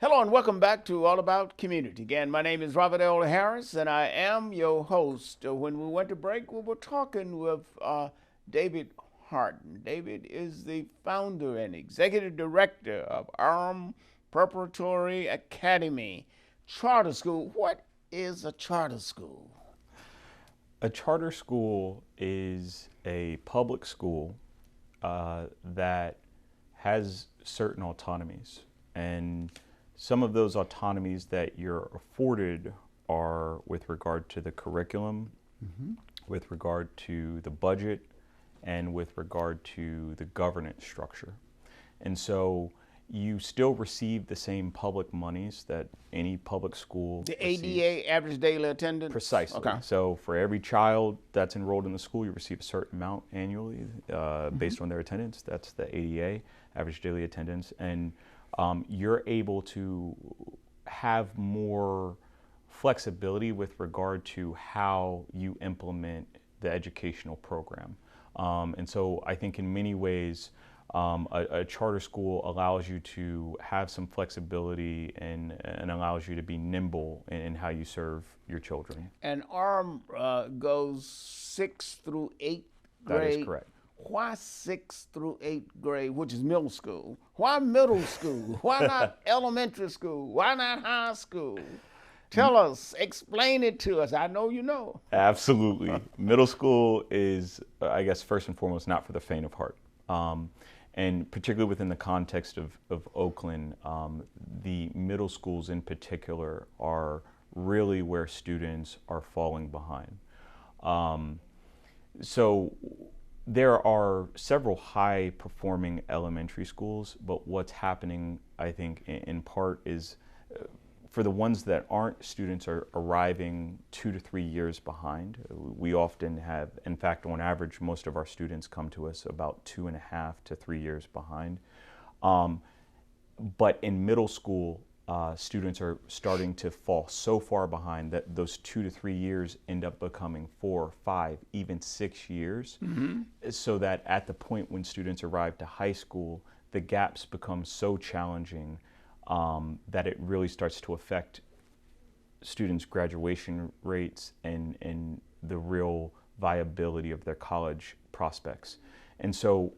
Hello and welcome back to All About Community. Again, my name is Robert L. Harris and I am your host. When we went to break, we were talking with David Hardin. David is the founder and executive director of Aurum Preparatory Academy Charter School. What is a charter school? A charter school is a public school that has certain autonomies. And some of those autonomies that you're afforded are with regard to the curriculum, with regard to the budget, and with regard to the governance structure. And so you still receive the same public monies that any public school The receives. ADA, average daily attendance? Precisely. Okay. So for every child that's enrolled in the school, you receive a certain amount annually based on their attendance. That's the ADA, average daily attendance. And you're able to have more flexibility with regard to how you implement the educational program. And so I think in many ways, a charter school allows you to have some flexibility and allows you to be nimble in how you serve your children. And Aurum goes 6th through 8th grade. That is correct. Why 6th through 8th grade, which is middle school? Why middle school? Why not elementary school? Why not high school? Tell us, explain it to us. I know you know. Absolutely. Middle school is, I guess, first and foremost, not for the faint of heart. And particularly within the context of Oakland, the middle schools in particular are really where students are falling behind. So there are several high performing elementary schools, but what's happening, I think, in part is for the ones that aren't, students are arriving 2 to 3 years behind. We often have, in fact, on average, most of our students come to us about 2.5 to 3 years behind. But in middle school, students are starting to fall so far behind that those 2 to 3 years end up becoming 4, 5, even 6 years. So that at the point when students arrive to high school, the gaps become so challenging that it really starts to affect students' graduation rates and the real viability of their college prospects. And so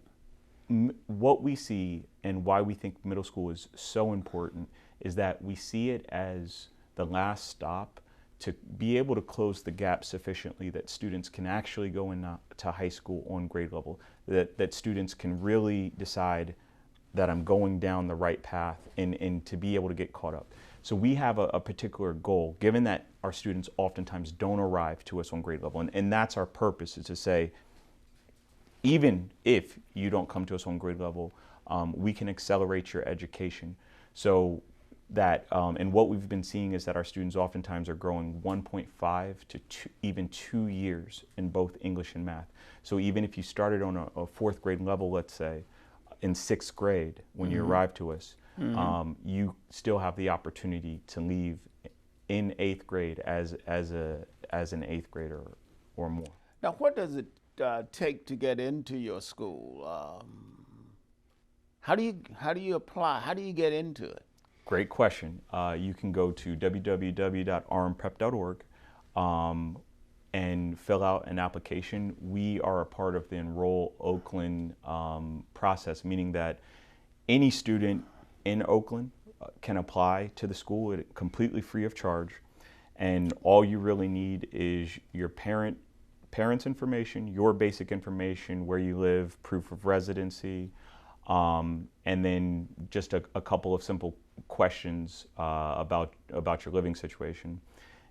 what we see and why we think middle school is so important is that we see it as the last stop to be able to close the gap sufficiently that students can actually go into high school on grade level, that students can really decide that I'm going down the right path and to be able to get caught up. So we have a particular goal, given that our students oftentimes don't arrive to us on grade level. And that's our purpose, is to say, even if you don't come to us on grade level, we can accelerate your education. So that, and what we've been seeing is that our students oftentimes are growing 1.5 to even 2 years in both English and math. So even if you started on a 4th grade level, let's say, in 6th grade, when you arrive to us, you still have the opportunity to leave in 8th grade as an 8th grader or more. Now, what does it take to get into your school? How do you apply? How do you get into it? Great question. You can go to www.aurumprep.org and fill out an application. We are a part of the Enroll Oakland process, meaning that any student in Oakland can apply to the school completely free of charge. And all you really need is your parents' information, your basic information, where you live, proof of residency, and then just a couple of simple questions about your living situation.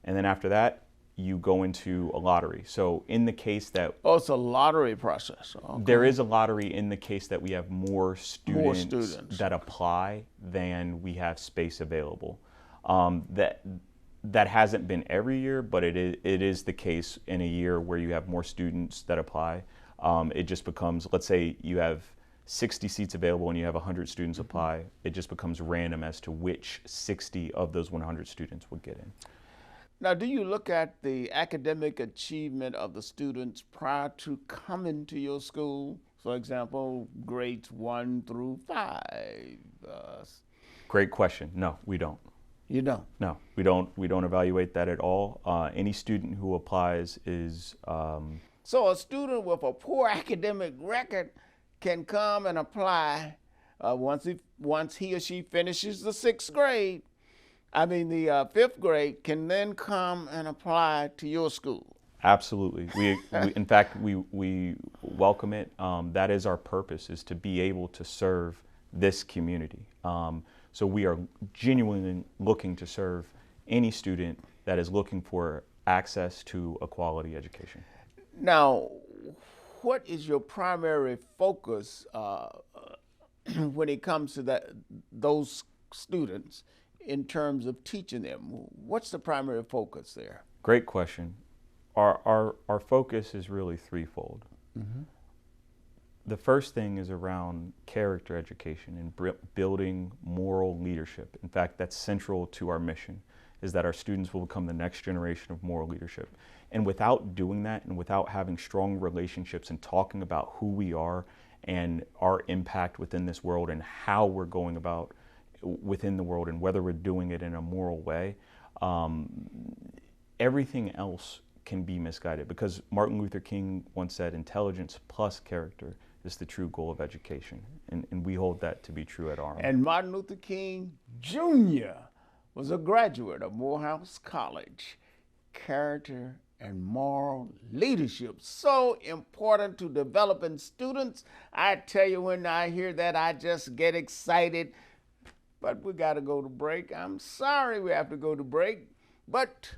And then after that, you go into a lottery. So in the case that... Oh, it's a lottery process. Okay. There is a lottery in the case that we have more students that apply than we have space available. That hasn't been every year, but it is the case in a year where you have more students that apply. It just becomes, let's say you have 60 seats available and you have 100 students apply, it just becomes random as to which 60 of those 100 students would get in. Now, do you look at the academic achievement of the students prior to coming to your school? For example, grades 1 through 5. Great question. No, we don't. You don't. No, we don't. We don't evaluate that at all. Any student who applies is So a student with a poor academic record can come and apply once he or she finishes the the fifth grade, can then come and apply to your school. absolutely. In fact, we welcome it. That is our purpose: is to be able to serve this community. So we are genuinely looking to serve any student that is looking for access to a quality education. Now, what is your primary focus when it comes to those students in terms of teaching them? What's the primary focus there? Great question. Our focus is really threefold. Mm-hmm. The first thing is around character education and building moral leadership. In fact, that's central to our mission, is that our students will become the next generation of moral leadership. And without doing that, and without having strong relationships and talking about who we are and our impact within this world and how we're going about within the world and whether we're doing it in a moral way, everything else can be misguided. Because Martin Luther King once said, intelligence plus character is the true goal of education. And we hold that to be true at Aurum. And Martin Luther King Jr. was a graduate of Morehouse College. Character and moral leadership, so important to developing students. I tell you, when I hear that, I just get excited. But we got to go to break. I'm sorry we have to go to break. But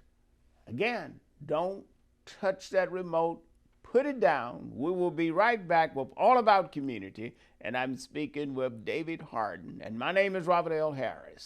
again, don't touch that remote. Put it down. We will be right back with All About Community. And I'm speaking with David Hardin. And my name is Robert L. Harris.